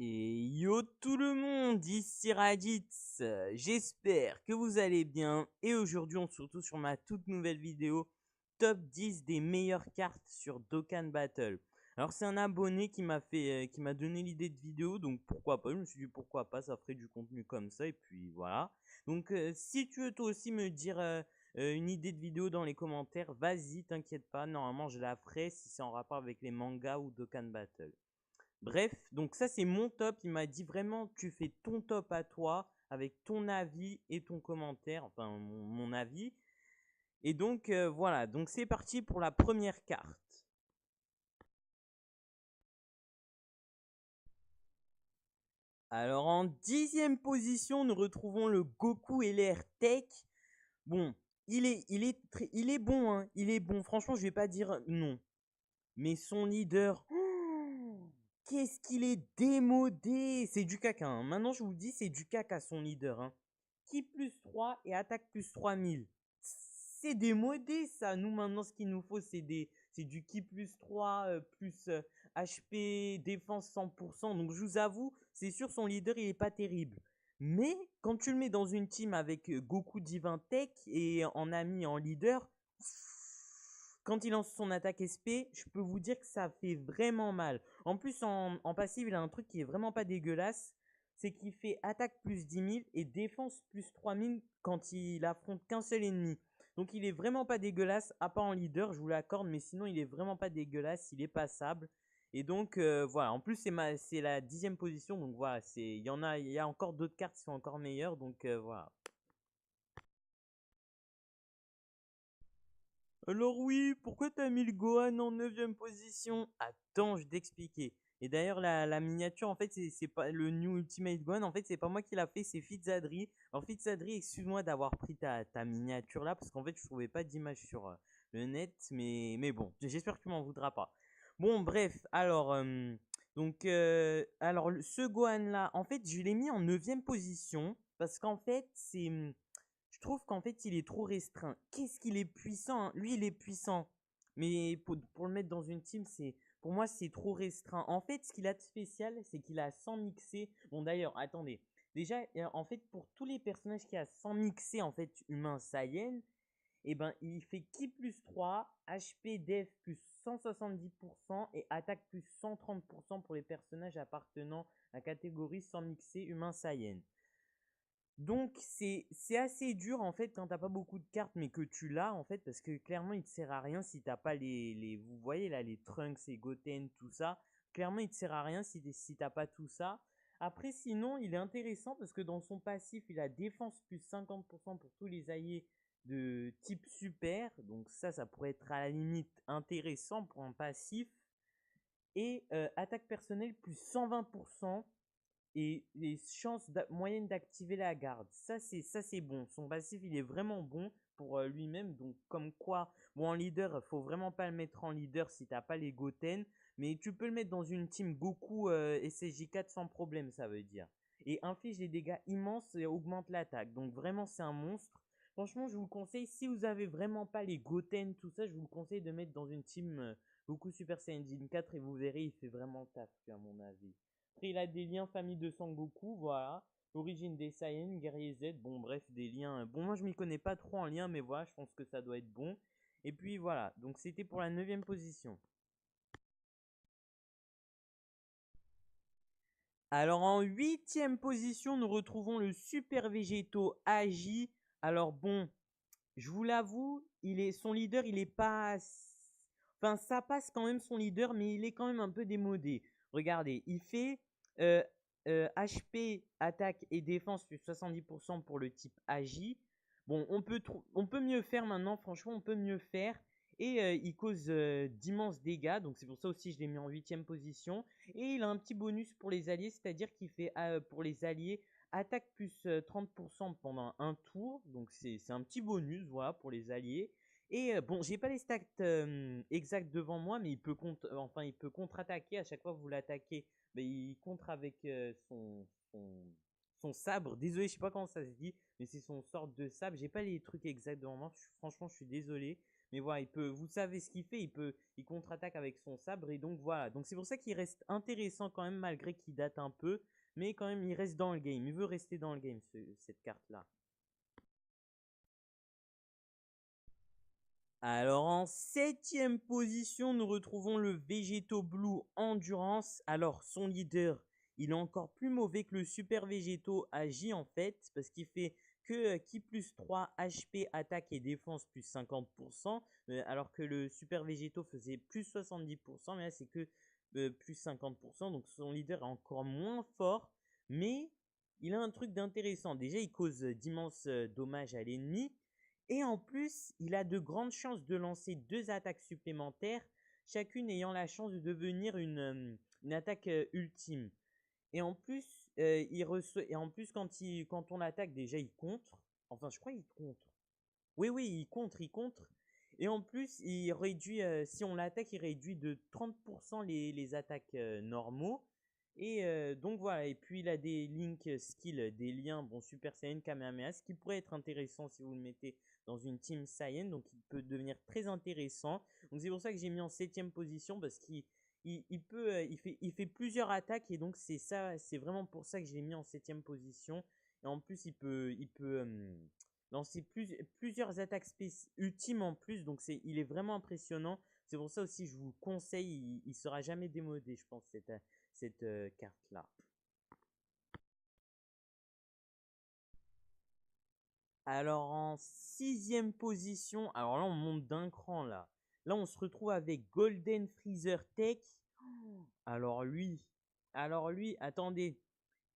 Et yo tout le monde, ici Raditz, j'espère que vous allez bien et aujourd'hui on se retrouve sur ma toute nouvelle vidéo top 10 des meilleures cartes sur Dokkan Battle. Alors c'est un abonné qui m'a donné l'idée de vidéo, donc pourquoi pas, je me suis dit pourquoi pas, ça ferait du contenu comme ça et puis voilà. Donc si tu veux toi aussi me dire une idée de vidéo dans les commentaires, vas-y, t'inquiète pas, normalement je la ferai si c'est en rapport avec les mangas ou Dokkan Battle. Bref, donc ça c'est mon top. Il m'a dit vraiment tu fais ton top à toi avec ton avis et ton commentaire, enfin mon avis. Et donc voilà, donc c'est parti pour la première carte. Alors en 10e position, nous retrouvons le Goku LR Tech. Bon, il est bon, hein, il est bon. Franchement, je vais pas dire non. Mais son leader, qu'est-ce qu'il est démodé. C'est du caca. Hein. Maintenant, je vous dis, c'est du caca son leader. Hein. Ki plus 3 et attaque plus 3000. C'est démodé ça. Nous, maintenant, ce qu'il nous faut, c'est du Ki plus 3, plus HP, défense 100%. Donc, je vous avoue, c'est sûr, son leader, il est pas terrible. Mais quand tu le mets dans une team avec Goku Divin Tech et en ami en leader, quand il lance son attaque SP, je peux vous dire que ça fait vraiment mal. En plus, en passive, il a un truc qui est vraiment pas dégueulasse. C'est qu'il fait attaque plus 10 000 et défense plus 3 000 quand il affronte qu'un seul ennemi. Donc il est vraiment pas dégueulasse, à part en leader, je vous l'accorde, mais sinon il est vraiment pas dégueulasse, il est passable. Et donc voilà, en plus c'est la 10e position, donc voilà, il y a encore d'autres cartes qui sont encore meilleures, donc voilà. Alors oui, pourquoi t'as mis le Gohan en 9e position? Attends, je vais t'expliquer. Et d'ailleurs, la miniature, en fait, c'est pas le New Ultimate Gohan, en fait, c'est pas moi qui l'a fait, c'est Fizadri. Alors Fizadri, excuse-moi d'avoir pris ta miniature là, parce qu'en fait, je trouvais pas d'image sur le net, mais bon, j'espère que tu m'en voudras pas. Bon, bref, alors, ce Gohan là, en fait, je l'ai mis en 9e position, parce qu'en fait, je trouve qu'en fait, il est trop restreint. Qu'est-ce qu'il est puissant, hein. Lui, il est puissant. Mais pour le mettre dans une team, pour moi, c'est trop restreint. En fait, ce qu'il a de spécial, c'est qu'il a 100 mixés. Bon, d'ailleurs, attendez. Déjà, en fait, pour tous les personnages qui a 100 mixés, en fait, humain Saiyan, eh ben, il fait Ki plus 3, HP Def plus 170% et attaque plus 130% pour les personnages appartenant à la catégorie 100 mixés humain Saiyan. Donc c'est assez dur en fait quand t'as pas beaucoup de cartes mais que tu l'as en fait parce que clairement il te sert à rien si t'as pas vous voyez là les Trunks et Goten tout ça, clairement il te sert à rien si t'as pas tout ça. Après sinon il est intéressant parce que dans son passif il a défense plus 50% pour tous les alliés de type super, donc ça pourrait être à la limite intéressant pour un passif et attaque personnelle plus 120% et les chances moyennes d'activer la garde. Ça c'est bon. Son passif il est vraiment bon pour lui-même. Donc comme quoi, bon en leader, faut vraiment pas le mettre en leader si t'as pas les Goten. Mais tu peux le mettre dans une team Goku et CJ4 sans problème, ça veut dire. Et inflige des dégâts immenses et augmente l'attaque. Donc vraiment c'est un monstre. Franchement je vous le conseille, si vous avez vraiment pas les Goten, tout ça, je vous le conseille de mettre dans une team Goku Super Saiyan 4 et vous verrez, il fait vraiment taf à mon avis. Après, il a des liens famille de Sangoku, voilà. Origine des Saiyans, guerrier Z, bon bref, des liens. Bon, moi je m'y connais pas trop en lien, mais voilà, je pense que ça doit être bon. Et puis voilà, donc c'était pour la 9e position. Alors en 8e position, nous retrouvons le Super Végéto Agi. Alors bon, je vous l'avoue, son leader, il est pas. Enfin, ça passe quand même son leader, mais il est quand même un peu démodé. Regardez, il fait HP, attaque et défense plus 70% pour le type Agi. Bon, on peut mieux faire maintenant, franchement, on peut mieux faire. Et il cause d'immenses dégâts, donc c'est pour ça aussi je l'ai mis en 8e position. Et il a un petit bonus pour les alliés, c'est-à-dire qu'il fait pour les alliés Attaque plus 30% pendant un tour. Donc c'est un petit bonus, voilà, pour les alliés. Et bon, j'ai pas les stats exacts devant moi, mais il peut contre-attaquer à chaque fois que vous l'attaquez. Mais il contre avec son sabre. Désolé, je sais pas comment ça se dit, mais c'est son sorte de sabre. J'ai pas les trucs exacts devant moi. Franchement, je suis désolé. Mais voilà, vous savez ce qu'il fait. Il contre-attaque avec son sabre. Et donc voilà. Donc c'est pour ça qu'il reste intéressant quand même, malgré qu'il date un peu. Mais quand même, il reste dans le game. Il veut rester dans le game, cette carte-là. Alors en 7ème position, nous retrouvons le Végéto Blue Endurance. Alors son leader, il est encore plus mauvais que le Super Végéto Agi en fait, parce qu'il fait que qui plus 3 HP, attaque et défense plus 50%, alors que le Super Végéto faisait plus 70%, mais là c'est que plus 50%, donc son leader est encore moins fort, mais il a un truc d'intéressant. Déjà, il cause d'immenses dommages à l'ennemi. Et en plus, il a de grandes chances de lancer 2 attaques supplémentaires, chacune ayant la chance de devenir une attaque ultime. Et en plus, quand on attaque, déjà il contre. Enfin, je crois qu'il contre. Oui, oui, il contre. Et en plus, il réduit, si on l'attaque, il réduit de 30% les attaques normaux. Et donc voilà, et puis il a des link skills, des liens, bon, Super Saiyan, Kamehameha, ce qui pourrait être intéressant si vous le mettez dans une Team Saiyan, donc il peut devenir très intéressant. Donc c'est pour ça que j'ai mis en 7ème position, parce il fait plusieurs attaques, et donc c'est vraiment pour ça que je l'ai mis en 7ème position. Et en plus, il peut lancer plusieurs attaques ultimes en plus, donc il est vraiment impressionnant. C'est pour ça aussi je vous conseille, il sera jamais démodé, je pense, cette carte-là. Alors en 6ème position, alors là on monte d'un cran là. Là on se retrouve avec Golden Freezer Tech. Alors lui, attendez.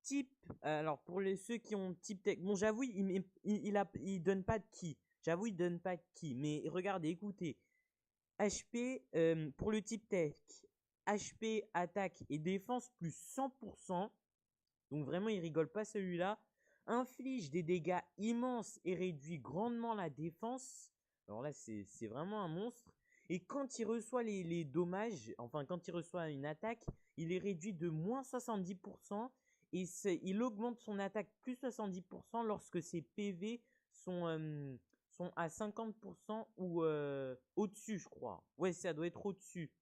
Type, alors pour ceux qui ont type tech, bon j'avoue il donne pas de ki. J'avoue il donne pas de ki. Mais regardez, écoutez. HP pour le type tech. HP, attaque et défense plus 100%. Donc vraiment, il rigole pas celui-là. Inflige des dégâts immenses et réduit grandement la défense. Alors là, c'est vraiment un monstre. Et quand il reçoit les dommages, enfin quand il reçoit une attaque, il est réduit de moins 70%. Et il augmente son attaque plus 70% lorsque ses PV sont à 50% ou au-dessus, je crois. Ouais, ça doit être au-dessus.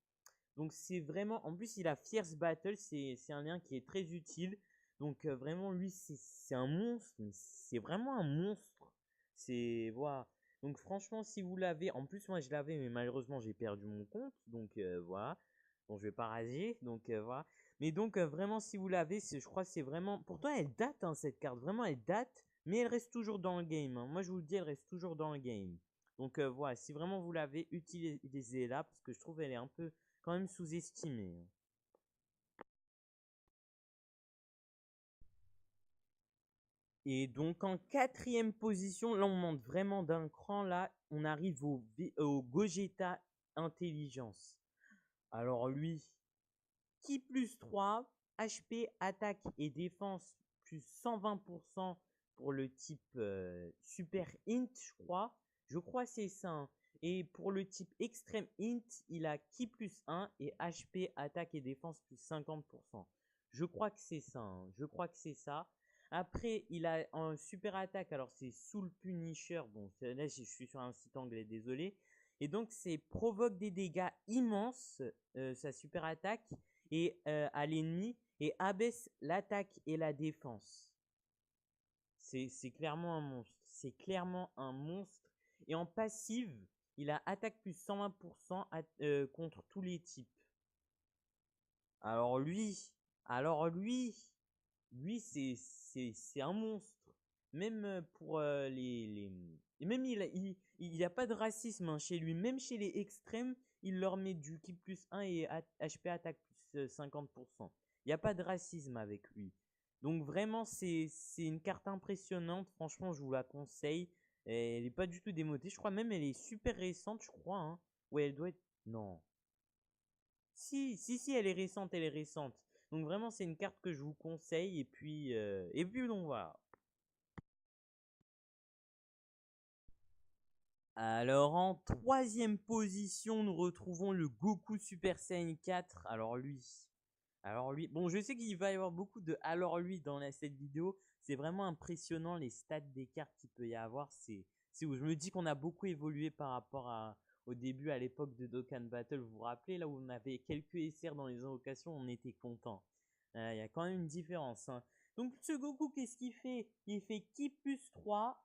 Donc c'est vraiment, en plus il a Fierce Battle, c'est un lien qui est très utile. Donc vraiment lui c'est un monstre, c'est vraiment un monstre. C'est voilà. Donc franchement si vous l'avez, en plus moi je l'avais mais malheureusement j'ai perdu mon compte. Donc voilà. Bon je vais pas rager, donc voilà. Mais donc vraiment si vous l'avez, je crois que c'est vraiment, pourtant elle date hein, cette carte, vraiment elle date, mais elle reste toujours dans le game. Hein. Moi je vous le dis, elle reste toujours dans le game. Donc voilà, si vraiment vous l'avez, utilisez-la parce que je trouve elle est un peu quand même sous-estimé. Et donc en 4ème position, là on monte vraiment d'un cran, là on arrive au Gogeta Intelligence. Alors lui, qui plus 3, HP, attaque et défense plus 120% pour le type Super Int, je crois. Je crois c'est ça. Hein. Et pour le type Extreme Int, il a Ki plus 1 et HP, attaque et défense plus 50%. Je crois que c'est ça. Hein. Je crois que c'est ça. Après, il a un super attaque. Alors, c'est Soul Punisher. Bon, là, je suis sur un site anglais, désolé. Et donc, c'est provoque des dégâts immenses, sa super attaque, et à l'ennemi, et abaisse l'attaque et la défense. C'est clairement un monstre. C'est clairement un monstre. Et en passive, il a attaque plus 120% contre tous les types. Alors lui, c'est un monstre. Même pour et même il a pas de racisme hein, chez lui. Même chez les extrêmes, il leur met du ki plus 1 et HP attaque plus 50%. Il n'y a pas de racisme avec lui. Donc vraiment, c'est une carte impressionnante. Franchement, je vous la conseille. Et elle n'est pas du tout démodée. Je crois même elle est super récente, je crois. Hein. Ouais, elle doit être... Non. Si, elle est récente, elle est récente. Donc vraiment, c'est une carte que je vous conseille. Et puis donc voilà. Alors en troisième position, nous retrouvons le Goku Super Saiyan 4. Alors lui, bon, je sais qu'il va y avoir beaucoup de alors lui dans cette vidéo. C'est vraiment impressionnant les stats des cartes qu'il peut y avoir. C'est où je me dis qu'on a beaucoup évolué par rapport au début, à l'époque de Dokkan Battle. Vous vous rappelez là où on avait quelques SR dans les invocations, on était content. Il y a quand même une différence, hein. Donc ce Goku, qu'est-ce qu'il fait? Il fait Ki plus 3,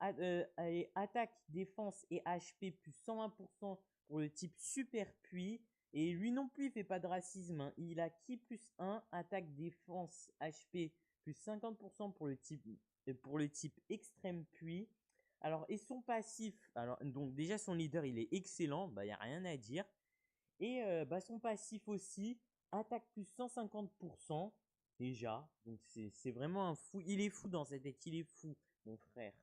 attaque, défense et HP plus 120% pour le type super puits. Et lui non plus, il fait pas de racisme, hein. Il a Ki plus 1, attaque, défense, HP plus 50% pour le type extrême puits. Alors, et son passif, alors donc déjà son leader il est excellent, bah il n'y a rien à dire. Et bah, son passif aussi, attaque plus 150% déjà. Donc c'est vraiment un fou. Il est fou dans cette deck, il est fou, mon frère.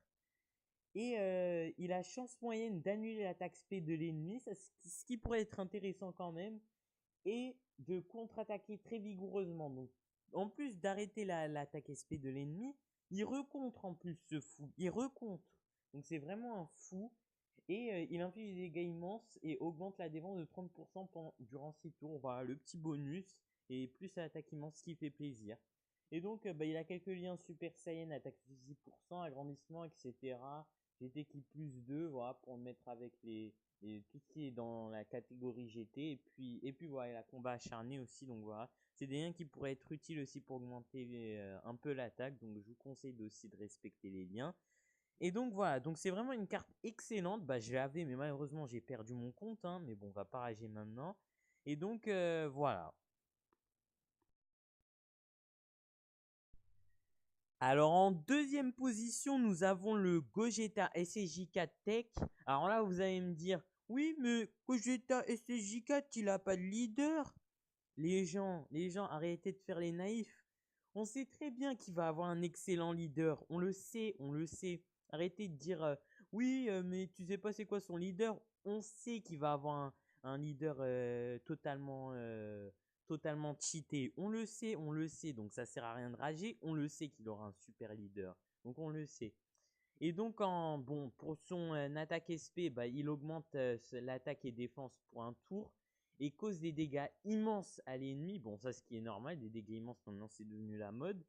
Et il a chance moyenne d'annuler l'attaque SP de l'ennemi, ce qui pourrait être intéressant quand même. Et de contre-attaquer très vigoureusement. Donc, en plus d'arrêter l'attaque SP de l'ennemi, il recontre en plus ce fou. Il recontre. Donc c'est vraiment un fou. Et il inflige des dégâts immenses et augmente la défense de 30% durant 6 tours. Voilà le petit bonus. Et plus à l'attaque immense qui fait plaisir. Et donc bah, il a quelques liens Super Saiyan, attaque 10%, agrandissement, etc. GT qui plus 2, voilà, pour le mettre avec tout ce qui est dans la catégorie GT. Et puis voilà, la combat acharné aussi. Donc voilà, c'est des liens qui pourraient être utiles aussi pour augmenter un peu l'attaque. Donc je vous conseille aussi de respecter les liens. Et donc voilà, donc c'est vraiment une carte excellente. Bah je l'avais, mais malheureusement j'ai perdu mon compte, hein, mais bon, on va pas rager maintenant. Et donc voilà. Alors en deuxième position, nous avons le Gogeta SSJ4 Tech. Alors là, vous allez me dire, oui, mais Gogeta SSJ4, il a pas de leader. Les gens, arrêtez de faire les naïfs. On sait très bien qu'il va avoir un excellent leader. On le sait, on le sait. Arrêtez de dire, oui, mais tu sais pas c'est quoi son leader. On sait qu'il va avoir un leader totalement cheaté. On le sait, on le sait. Donc ça sert à rien de rager. On le sait qu'il aura un super leader. Donc on le sait. Et donc bon, pour son attaque SP, bah, il augmente l'attaque et défense pour un tour et cause des dégâts immenses à l'ennemi. Bon, ça, ce qui est normal, des dégâts immenses, maintenant, c'est devenu la mode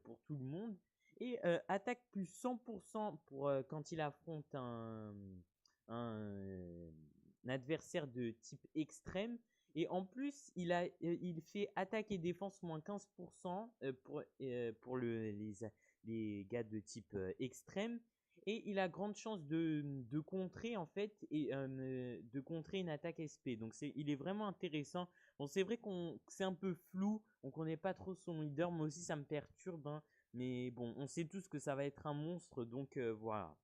pour tout le monde. Et attaque plus 100% pour quand il affronte un adversaire de type extrême. Et en plus, il fait attaque et défense moins 15% pour les gars de type extrême. Et il a grande chance de contrer en fait et de contrer une attaque SP. Donc il est vraiment intéressant. Bon, c'est vrai que c'est un peu flou, on connaît pas trop son leader. Moi aussi ça me perturbe, hein. Mais bon, on sait tous que ça va être un monstre, donc voilà.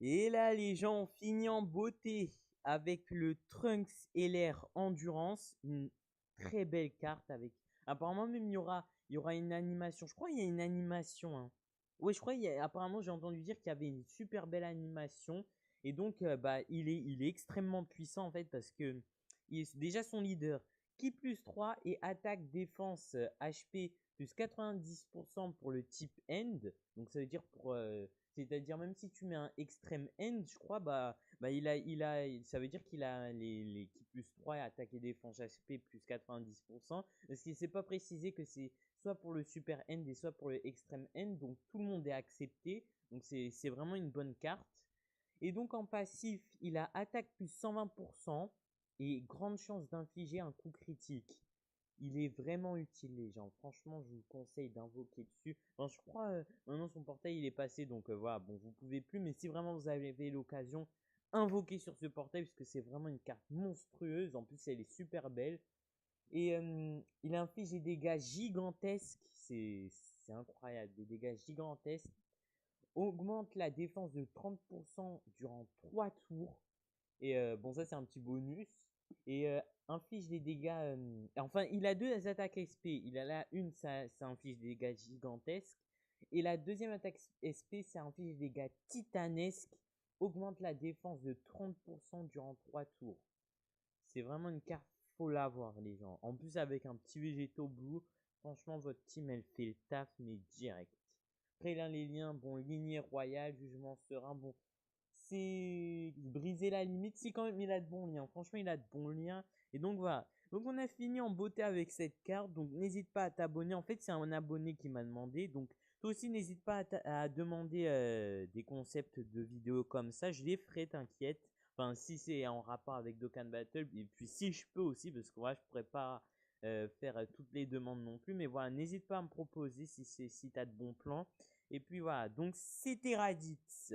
Et là, les gens ont fini en beauté avec le Trunks et l'air Endurance. Une très belle carte avec. Apparemment, même il y aura une animation. Je crois qu'il y a une animation, hein. Ouais, je crois apparemment, j'ai entendu dire qu'il y avait une super belle animation. Et donc, bah, il est extrêmement puissant en fait parce que il est déjà son leader. Qui plus 3 et attaque, défense, HP plus 90% pour le type End. Donc, ça veut dire c'est-à-dire même si tu mets un extrême end, je crois, bah ça veut dire qu'il a les qui plus 3 et attaque et défense HP plus 90%. Parce qu'il ne s'est pas précisé que c'est soit pour le super end et soit pour le extreme end. Donc tout le monde est accepté. Donc c'est vraiment une bonne carte. Et donc en passif, il a attaque plus 120% et grande chance d'infliger un coup critique. Il est vraiment utile, les gens. Franchement, je vous conseille d'invoquer dessus. Enfin, je crois, maintenant son portail il est passé, donc voilà, bon, vous pouvez plus. Mais si vraiment vous avez l'occasion, invoquez sur ce portail parce que c'est vraiment une carte monstrueuse. En plus, elle est super belle. Et il inflige des dégâts gigantesques. C'est incroyable, des dégâts gigantesques. Augmente la défense de 30% durant 3 tours. Et bon, ça, c'est un petit bonus. Et inflige des dégâts. Enfin, il a deux attaques SP. Il a là une, ça inflige des dégâts gigantesques. Et la deuxième attaque SP, ça inflige des dégâts titanesques. Augmente la défense de 30% durant 3 tours. C'est vraiment une carte, faut l'avoir, les gens. En plus, avec un petit végétaux blue, franchement, votre team, elle fait le taf, mais direct. Après, là, les liens, bon, lignée royale, jugement serein, bon, c'est briser la limite, si quand même, il a de bons liens. Franchement, il a de bons liens. Et donc, voilà. Donc, on a fini en beauté avec cette carte. Donc, n'hésite pas à t'abonner. En fait, c'est un abonné qui m'a demandé. Donc, toi aussi, n'hésite pas à demander des concepts de vidéos comme ça. Je les ferai, t'inquiète. Enfin, si c'est en rapport avec Dokkan Battle. Et puis, si je peux aussi, parce que moi, je pourrais pas faire toutes les demandes non plus. Mais voilà, n'hésite pas à me proposer si tu as de bons plans. Et puis voilà, donc c'était Raditz.